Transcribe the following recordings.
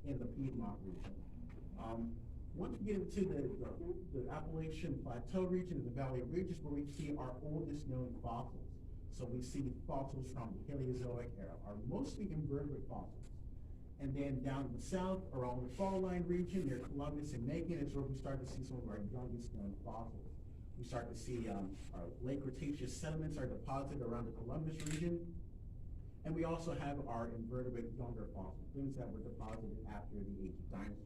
in the Piedmont region. Once we get into the Appalachian Plateau region and the Valley Ridge is where we see our oldest known fossils. So we see fossils from the Paleozoic era, are mostly invertebrate fossils. And then down in the south, around the fall line region, near Columbus and Macon, is where we start to see some of our youngest known fossils. We start to see our late Cretaceous sediments are deposited around the Columbus region. And we also have our invertebrate younger fossils, things that were deposited after the age of dinosaurs.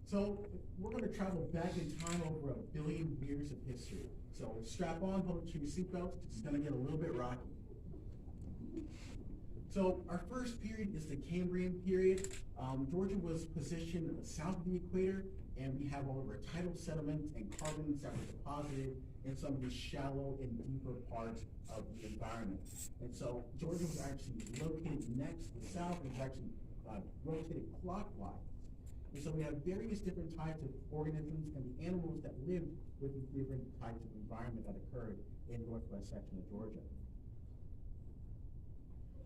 So we're going to travel back in time over 1 billion years of history. So strap on, hold to your seatbelts, it's going to get a little bit rocky. So our first period is the Cambrian period. Georgia was positioned south of the equator, and we have all of our tidal sediments and carbons that were deposited in some of the shallow and deeper parts of the environment. And so Georgia was actually located next to the south, and was actually rotated clockwise. And so we have various different types of organisms and the animals that lived with these different types of environment that occurred in northwest section of Georgia.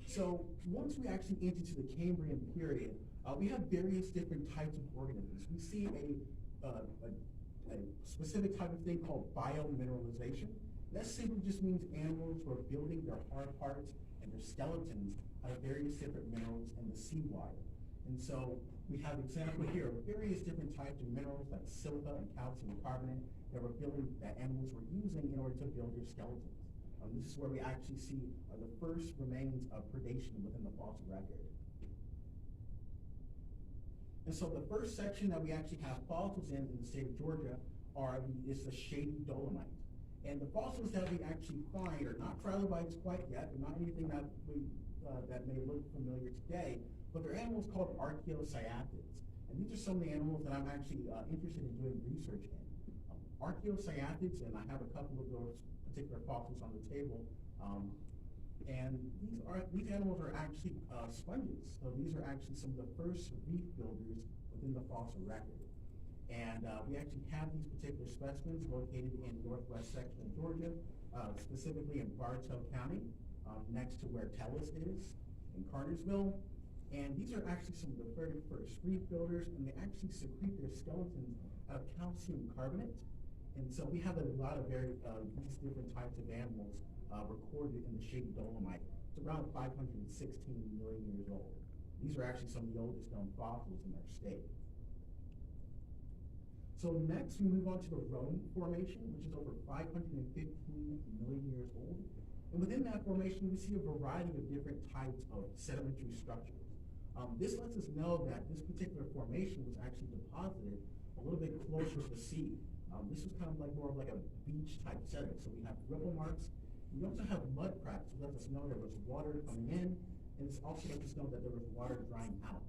So once we actually enter to the Cambrian period, we have various different types of organisms. We see a specific type of thing called biomineralization. That simply just means animals who are building their hard parts and their skeletons out of various different minerals in the seawater. And so we have example here of various different types of minerals like silica and calcium carbonate that animals were using in order to build their skeletons. This is where we actually see the first remains of predation within the fossil record. And so the first section that we actually have fossils in the state of Georgia is the shady dolomite. And the fossils that we actually find are not trilobites quite yet, they're not anything that may look familiar today, but they're animals called archaeocyathids. And these are some of the animals that I'm actually interested in doing research in. Archaeocyathids, and I have a couple of those particular fossils on the table. And these animals are actually sponges. So these are actually some of the first reef builders within the fossil record. And we actually have these particular specimens located in northwest section of Georgia, specifically in Bartow County, next to where Tellus is, in Cartersville. And these are actually some of the very first reef builders, and they actually secrete their skeletons out of calcium carbonate. And so we have a lot of these different types of animals recorded in the shady dolomite. It's around 516 million years old. These are actually some of the oldest known fossils in our state. So next we move on to the Rome Formation, which is over 515 million years old. And within that formation, we see a variety of different types of sedimentary structures. This lets us know that this particular formation was actually deposited a little bit closer to the sea. This was kind of like more of like a beach type setting. So we have ripple marks. We also have mud cracks, which lets us know there was water coming in, and it's also lets us know that there was water drying out.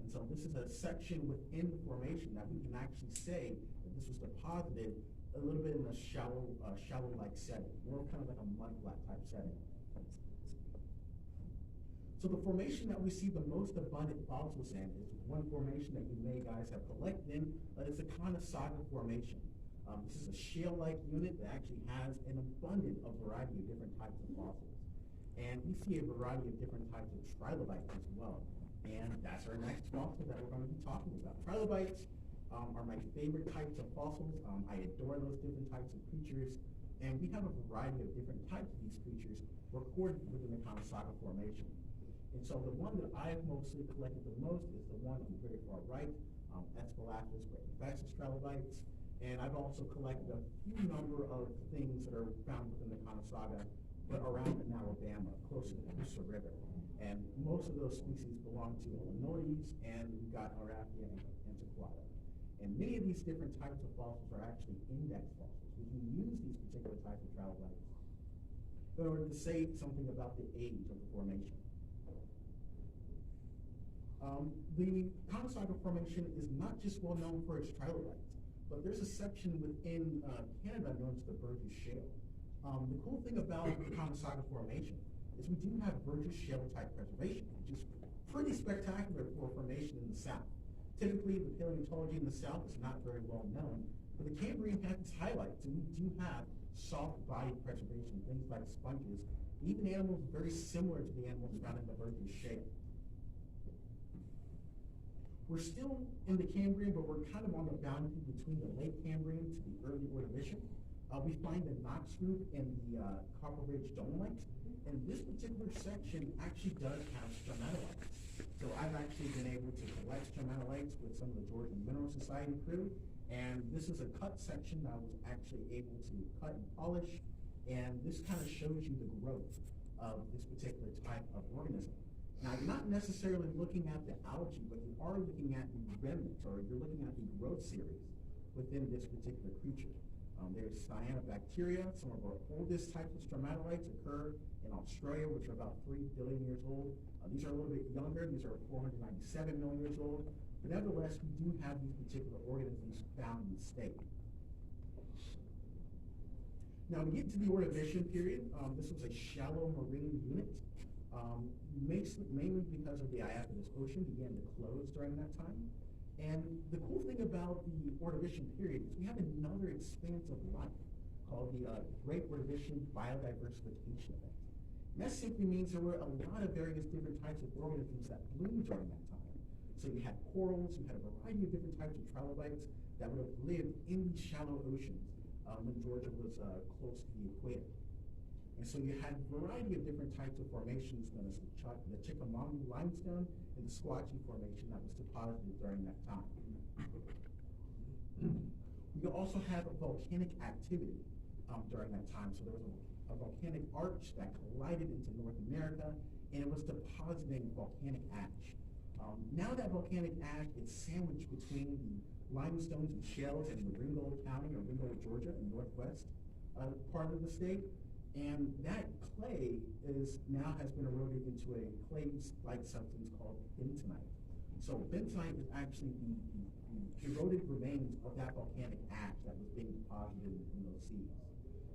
And so this is a section within the formation that we can actually say that this was deposited a little bit in a shallow-like setting, more kind of like a mudflat type setting. So the formation that we see the most abundant fossils in is one formation that you may guys have collected in. It's the Conasauga Formation. This is a shale-like unit that actually has an abundant variety of different types of fossils. And we see a variety of different types of trilobites as well. And that's our next fossil that we're going to be talking about. Trilobites are my favorite types of fossils. I adore those different types of creatures. And we have a variety of different types of these creatures recorded within the Conasauga Formation. And so the one that I've mostly collected the most is the one on the very far right, Aesculapius breakifascis trilobites. And I've also collected a few number of things that are found within the Conasauga, but around in Alabama, close to the Coosa River. And most of those species belong to Illinois, and we've got Arathia and Antiquata. And many of these different types of fossils are actually index fossils. We can use these particular types of trilobites in order to say something about the age of the formation. The Conasauga Formation is not just well known for its trilobites, but there's a section within Canada known as the Burgess Shale. The cool thing about the Conasauga Formation is we do have Burgess Shale type preservation, which is pretty spectacular for a formation in the south. Typically, the paleontology in the south is not very well known, but the Cambrian has its highlights, and we do have soft body preservation, things like sponges, even animals very similar to the animals found in the Burgess Shale. We're still in the Cambrian, but we're kind of on the boundary between the late Cambrian to the early Ordovician. We find the Knox group in the Copper Ridge Dolomite, and this particular section actually does have stromatolites. So I've actually been able to collect stromatolites with some of the Georgian Mineral Society crew, and this is a cut section that I was actually able to cut and polish, and this kind of shows you the growth of this particular type of organism. Now, you're not necessarily looking at the algae, but you are looking at the remnants, or you're looking at the growth series within this particular creature. There's cyanobacteria. Some of our oldest types of stromatolites occur in Australia, which are about 3 billion years old. These are a little bit younger. These are 497 million years old. But nevertheless, we do have these particular organisms found in the state. Now, we get to the Ordovician period. This was a shallow marine unit. Mainly because of the Iapetus Ocean began to close during that time. And the cool thing about the Ordovician period is we have another expanse of life called the Great Ordovician Biodiversification Event. And that simply means there were a lot of various different types of organisms that bloomed during that time. So you had corals, you had a variety of different types of trilobites that would have lived in these shallow oceans when Georgia was close to the equator. And so you had a variety of different types of formations, known as the Chickamauga limestone and the Squatchy formation that was deposited during that time. You also have volcanic activity during that time. So there was a volcanic arch that collided into North America, and it was depositing volcanic ash. Now that volcanic ash is sandwiched between the limestones and shales in Ringgold County, or Ringgold, Georgia, in the northwest part of the state. And that clay now has been eroded into a clay-like substance called bentonite. So bentonite is actually the eroded remains of that volcanic ash that was being deposited in those seas.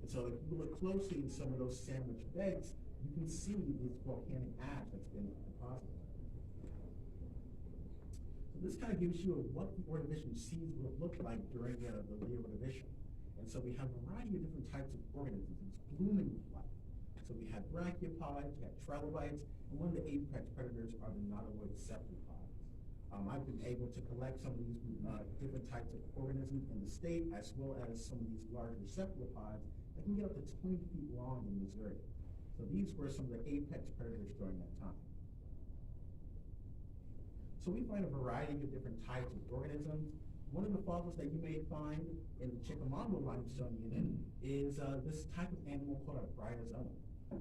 And so if you look closely in some of those sandwiched beds, you can see this volcanic ash that's been deposited. So this kind of gives you what the Ordovician seas would look like during the late Ordovician. And so we have a variety of different types of organisms. It's blooming with life. So we have brachiopods, we have trilobites, and one of the apex predators are the nautiloid cephalopods. I've been able to collect some of these different types of organisms in the state, as well as some of these larger cephalopods that can get up to 20 feet long in Missouri. So these were some of the apex predators during that time. So we find a variety of different types of organisms. One of the fossils that you may find in the Chickamauga limestone unit is this type of animal called a bryozoa.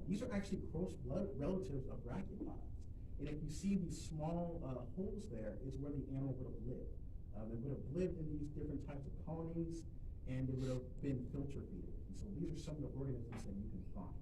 These are actually close blood relatives of brachiopods. And if you see these small holes there, is where the animal would have lived. It would have lived in these different types of colonies, and it would have been filter feeded. And so these are some of the organisms that you can find.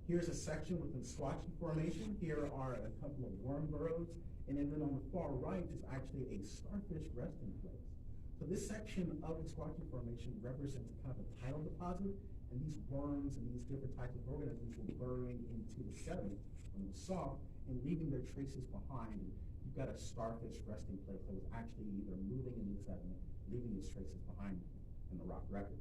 Here's a section within Squatchy Formation. Here are a couple of worm burrows. And then on the far right is actually a starfish resting place. So this section of the Squatchy Formation represents kind of a tidal deposit, and these worms and these different types of organisms were burrowing into the sediment when it was soft and leaving their traces behind. And you've got a starfish resting place that was actually either moving into the sediment, leaving its traces behind in the rock record.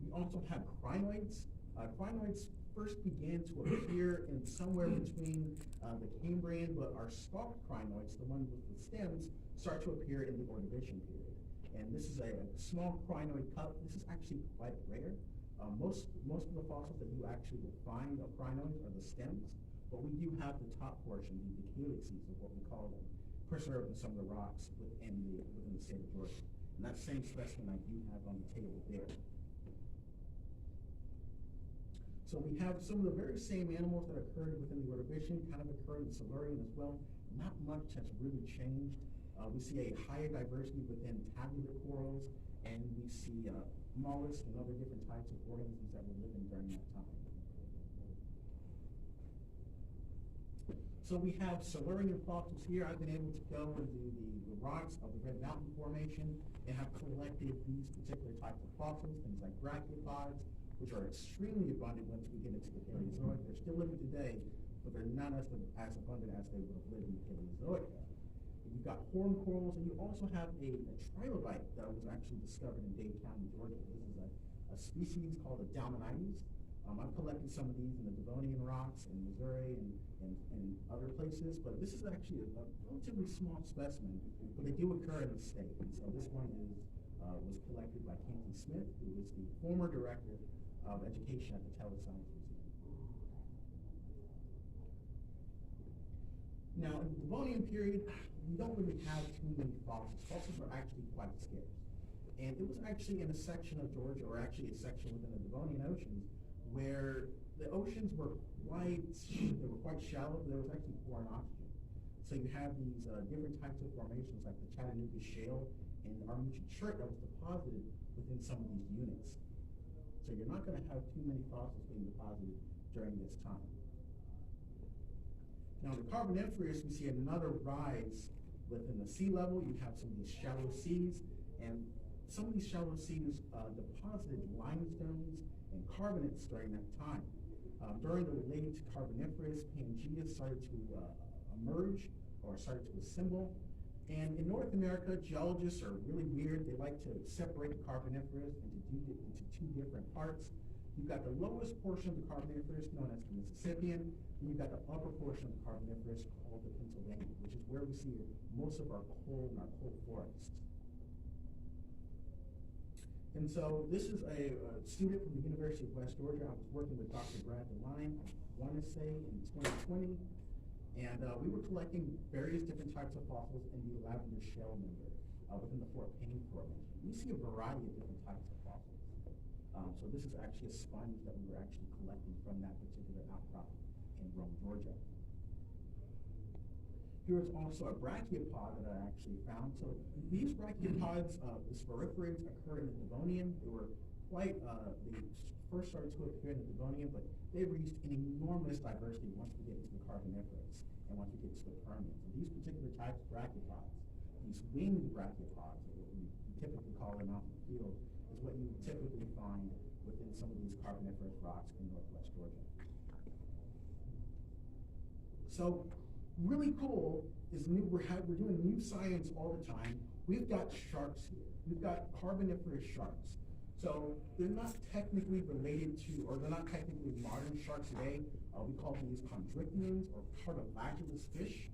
We also have crinoids. Crinoids first began to appear in somewhere between the Cambrian, but our stalked crinoids, the ones with the stems, start to appear in the Ordovician period. And this is a small crinoid cup. This is actually quite rare. Most of the fossils that you actually will find of crinoids are the stems, but we do have the top portion, the calyxes of what we call them, preserved in some of the rocks within the state of Georgia. And that same specimen I do have on the table there. So we have some of the very same animals that occurred within the Ordovician, kind of occurred in the Silurian as well. Not much has really changed. We see a higher diversity within tabular corals, and we see mollusks and other different types of organisms that were living during that time. So we have Silurian fossils here. I've been able to go into the rocks of the Red Mountain Formation and have collected these particular types of fossils, things like brachiopods, which are extremely abundant once we get into the Paleozoic. They're still living today, but they're not as abundant as they would have lived in the Paleozoic. You've got horn corals, and you also have a trilobite that was actually discovered in Dade County, Georgia. This is a species called a Dalmanites. I've collected some of these in the Devonian rocks in Missouri and other places, but this is actually a relatively small specimen, but they do occur in the state. And so this one was collected by Canty Smith, who is the former director of education at the Telescience Museum. Now, in the Devonian period, we don't really have too many fossils. Fossils are actually quite scarce. And it was actually in a section of Georgia, or actually a section within the Devonian Oceans, where the oceans were quite shallow, but there was actually poor in oxygen. So you have these different types of formations, like the Chattanooga Shale and Armuchee Chert that was deposited within some of these units. So you're not going to have too many fossils being deposited during this time. Now, in the Carboniferous, we see another rise within the sea level. You have some of these shallow seas, and some of these shallow seas deposited limestones and carbonates during that time. During the late Carboniferous, Pangea started to emerge, or started to assemble. And in North America, geologists are really weird. They like to separate the Carboniferous into two different parts. You've got the lowest portion of the Carboniferous, known as the Mississippian, and you've got the upper portion of the Carboniferous called the Pennsylvania, which is where we see most of our coal and our coal forests. And so this is a student from the University of West Georgia. I was working with Dr. Brad DeLine, I want to say in 2020, and we were collecting various different types of fossils in the Lavender Shale member within the Fort Payne Formation. We see a variety of different types of fossils. So this is actually a sponge that we were actually collecting from that particular outcrop in Rome, Georgia. Here's also a brachiopod that I actually found. So these brachiopods, the sporiferans, occur in the Devonian. They were quite, they first started to appear in the Devonian, but they reached an enormous diversity once we get into the Carboniferous and once we get to the Permian. So these particular types of brachiopods, these winged brachiopods, or what we typically call them out in the field, is what you typically find within some of these Carboniferous rocks in northwest Georgia. So really cool is we're doing new science all the time. We've got sharks here. We've got Carboniferous sharks. So they're not technically related to, or they're not technically modern sharks today. We call these chondrichthyans or cartilaginous fish.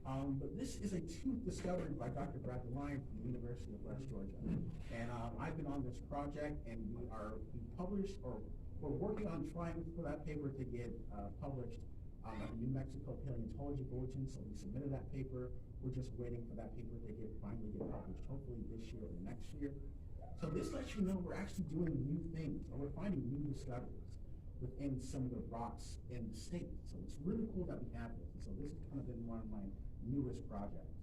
But this is a tooth discovered by Dr. Brad DeLine from the University of West Georgia. And I've been on this project, and we published, or we're working on trying for that paper to get published at the New Mexico Paleontology Bulletin. So we submitted that paper. We're just waiting for that paper to finally get published, hopefully this year or next year. So this lets you know we're actually doing new things, or we're finding new discoveries within some of the rocks in the state. So it's really cool that we have this. And so this has kind of been one of my newest projects.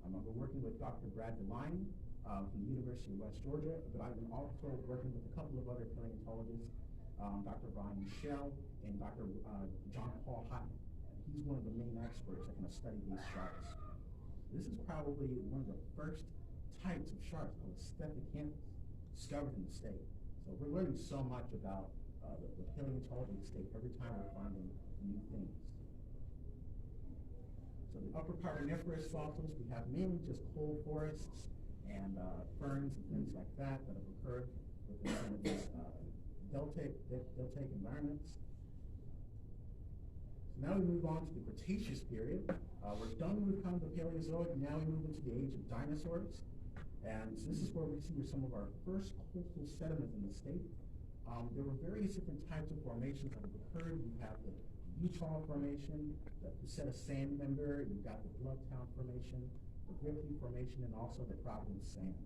We're working with Dr. Brad DeLine from the University of West Georgia, but I've been also working with a couple of other paleontologists, Dr. Brian Michelle and Dr. John Paul Hutton. He's one of the main experts that can study these sharks. This is probably one of the first types of sharks called Stephacanthus discovered in the state. So we're learning so much about the paleontology of the state every time we're finding new things. So the upper Carboniferous fossils, we have mainly just coal forests and ferns and things like that that have occurred within some of these deltaic environments. So now we move on to the Cretaceous period. We're done with kind of the Paleozoic, and now we move into the age of dinosaurs. And so this is where we see some of our first coastal sediments in the state. There were various different types of formations that have occurred. We have the Utah Formation, the Pusetta Sand Member, you've got the Bloodtown Formation, the Ripley Formation, and also the Providence Sand.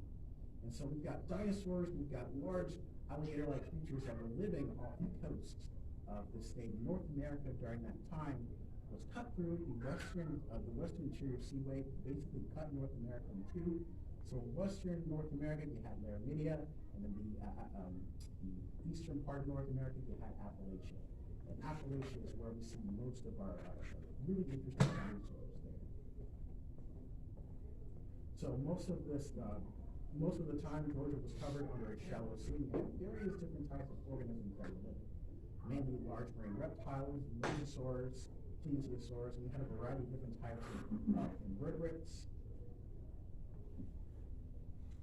And so we've got dinosaurs, we've got large alligator-like creatures that were living off the coasts of the state. North America during that time was cut through. The western interior seaway basically cut North America in two. So western North America, you had Laramidia, and then the eastern part of North America, you had Appalachia. And Appalachia is where we see most of our really interesting dinosaurs there. So most of the time, Georgia was covered under a shallow sea. We had various different types of organisms that were living, mainly large marine reptiles, mosasaurs, plesiosaurs, and we had a variety of different types of invertebrates.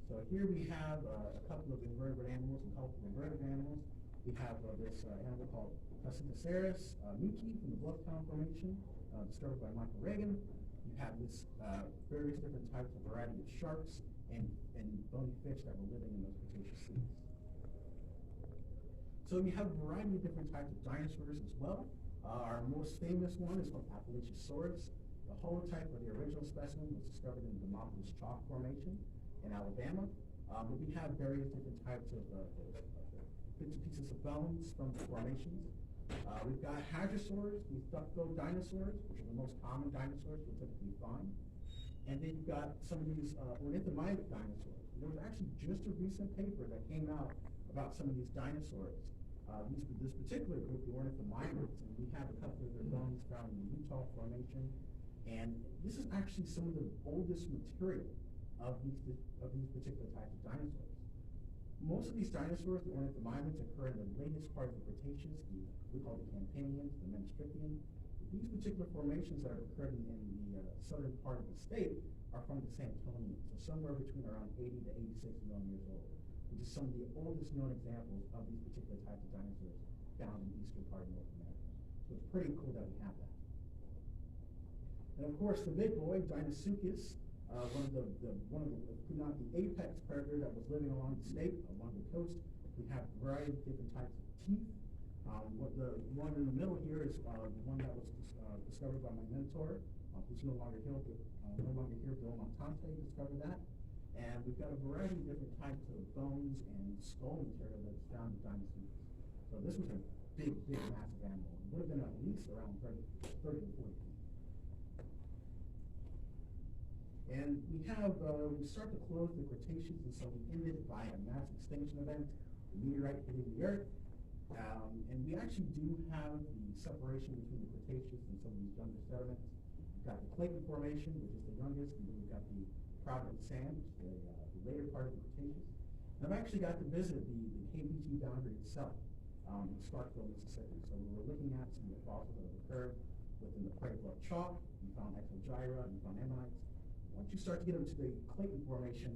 So here we have a couple of invertebrate animals and a couple of invertebrate animals. We have this animal called Paleontology Nuki from the Blufftown Formation, discovered by Michael Reagan. You have this various different types of variety of sharks and bony fish that were living in those Cretaceous seas. So you have a variety of different types of dinosaurs as well. Our most famous one is called Appalachiosaurus. The holotype, or the original specimen, was discovered in the Demopolis Chalk Formation in Alabama. But we have various different types of bits and pieces of bones from the formations. We've got hadrosaurs, these duck-billed dinosaurs, which are the most common dinosaurs you'll typically find. And then you've got some of these ornithomimic dinosaurs. There was actually just a recent paper that came out about some of these dinosaurs. This particular group, the ornithomimics, and we have a couple of their bones found in the Utah Formation. And this is actually some of the oldest material of these particular types of dinosaurs. Most of these dinosaurs, the ornithomimids, occur in the latest part of the Cretaceous. We call the Campanians, the Menstrichian. These particular formations that occurred in the southern part of the state are from the Santonian, so somewhere between around 80 to 86 million years old, which is some of the oldest known examples of these particular types of dinosaurs found in the eastern part of North America. So it's pretty cool that we have that. And of course, the big boy, Deinosuchus, one of the if not the apex predator that was living along the state, along the coast. We have a variety of different types of teeth. The one in the middle here is the one that was discovered by my mentor, who's no longer here, Bill Montante, discovered that. And we've got a variety of different types of bones and skull material that's found in Deinosuchus. So this was a big, massive animal. It would have been at least around 30 to 40 feet. And we start to close the Cretaceous, and so we ended by a mass extinction event, a meteorite hitting the Earth. And we actually do have the separation between the Cretaceous and some of these younger sediments. We've got the Clayton Formation, which is the youngest, and then we've got the Providence Sand, which is the later part of the Cretaceous. And I've actually got to visit the KBT boundary itself in Starkville, Mississippi. So we were looking at some of the fossils that have occurred within the Prairie Bluff Chalk. We found Exogyra, and we found ammonites. Once you start to get into the Clayton Formation,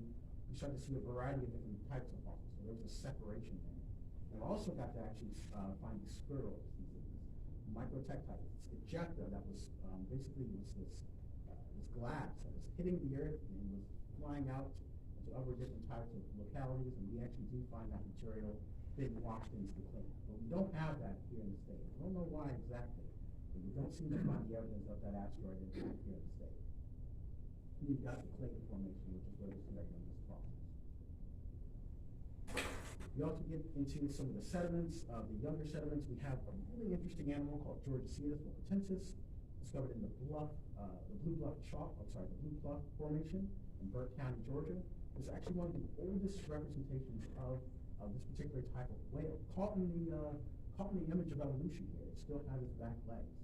you start to see a variety of different types of fossils. So there was a separation there. And I also got to actually find these squirrels, these microtectites, this ejecta that was basically this glass that was hitting the Earth and was flying out to other different types of localities, and we actually do find that material being washed into the Clayton. But we don't have that here in the state. I don't know why exactly, but we don't seem to find the evidence of that asteroid here in the state. And you've got the Clayton Formation, which is where we see our youngest fossils. We also get into some of the sediments. The younger sediments, we have a really interesting animal called Georgicetus wilcatensis, discovered in the Blue Bluff Formation in Burke County, Georgia. It's actually one of the oldest representations of this particular type of whale, caught in the image of evolution here. It still has its back legs.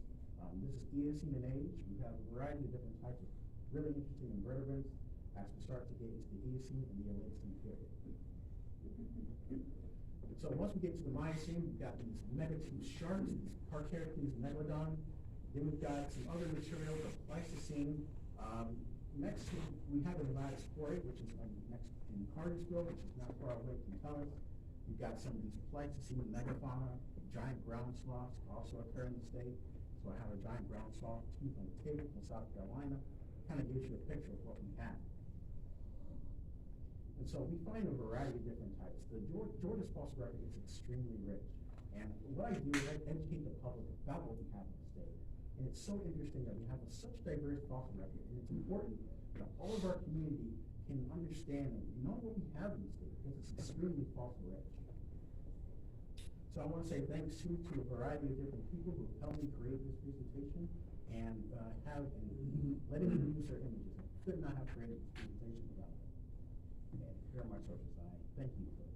This is Eocene in age. We have a variety of different types of really interesting invertebrates as we start to get into the Eocene and the Oligocene period. So once we get to the Miocene, we've got these megatooth sharks, these Carcharodontes megalodon. Then we've got some other material, the Pleistocene. Next, we have the Nevada's Quarry, which is next in Cartersville, which is not far away from Tullis. We've got some of these Pleistocene megafauna, giant ground sloths also occur in the state. So I have a giant ground sloth tooth on the table from South Carolina. Kind of gives you a picture of what we have. And so we find a variety of different types. The Georgia's fossil record is extremely rich. And what I do is I educate the public about what we have in the state. And it's so interesting that we have such diverse fossil record. And it's important that all of our community can understand and know what we have in the state, because it's extremely fossil rich. So I want to say thanks to a variety of different people who helped me create this presentation and letting me use their images. I could not have created this presentation without them. And here are my sources. Thank you for